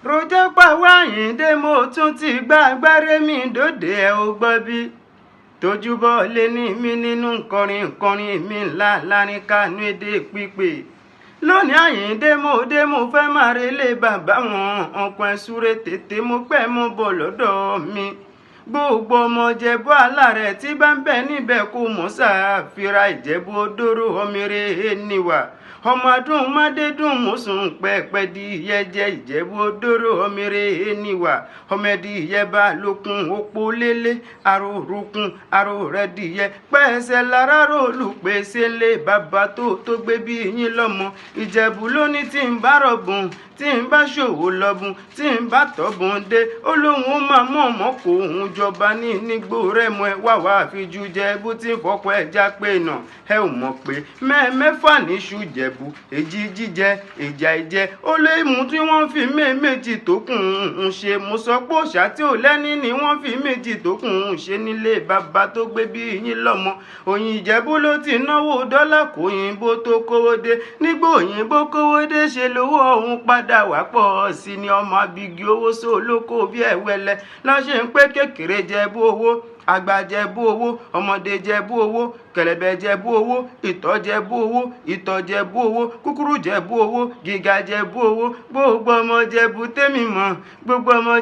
rojọ́ pàwọ́ Àyìndé mo tún ti gbá agbára mi dòde ẹ̀ ò gbọ́ bí tójúbọ̀ lé ní mi nínú kọrin mi ńlá lárin kánú èdè pípé lónìí Àyìndé mo fẹ́ máa relé bàbá wọn ọ̀pọ̀ ẹ̀súré tètè mo pẹ́ mo bọ̀ lọ́dọ̀ mi gbogbo ọmọ Ìjẹ̀bú alárẹ̀ tí bá ń bẹ níbẹ̀ kó mọ̀ ṣàfihàn Ìjẹ̀bú odòrò ọmọrè níwà ọmọ adùn mádédùn mùsùn pẹ́pẹ́ di ìyẹ́ jẹ́ Ìjẹ̀bú odòrò ọmọrè níwà ọmọdé ìyẹ́ bá lókun opó lélẹ̀ aró rúkun aró rẹ̀ dìyẹ pẹ́ẹ́sẹ̀ lára rólù pèsè lé bàbá tó gbé bí yín lọ́mọ Ìjẹ̀bú lónìí tí ń bá rọ̀bùn tí ń bá ṣòwò lọ́bùn tí ń bá tọ́bùn dé olóhùn máa mọ̀ ọmọ kò ń jọba ní nígbò rẹ̀ mọ́ ẹ wá fíjú Jẹ̀bú tí ń fọ́pọ̀ ẹja pé nà ẹ ò mọ̀ pé mẹ́fà níṣu Jẹ̀bú èjì jíjẹ ìjà ìjẹ ó lé mú tí wọ́n fi méjì tó kùn ún ṣe mo sọ pé òṣà tí ò lẹ́ni ni wọ́n fi méjì tó kùn ún ṣe nílé bàbá tó gbé bí yín lọ́mọ òyìn Ìjẹ̀bú ló ti náwó dọ́là kó òyìnbó tó kówó dé nígbà òyìnbó kówó dé ṣe lówó ọ̀hún padà wá pọ̀ sí ni ọmọ abigi owó sólókó bí ẹ̀wẹ́lẹ́ lọ́ṣẹ̀ ń pé kékeré Jẹ̀bú owó àgbà Jẹ̀bú owó ọmọdé Jẹ̀bú owó kẹ̀lẹ̀bẹ̀ Jẹ̀bú owó ìtọ̀ Jẹ̀bú owó ìtọ̀ Jẹ̀bú owó kúkúrú Jẹ̀bú owó gíga Jẹ̀bú owó gbogbo ọmọ Jẹ̀bú tèmi mọ̀ gbogbo ọmọ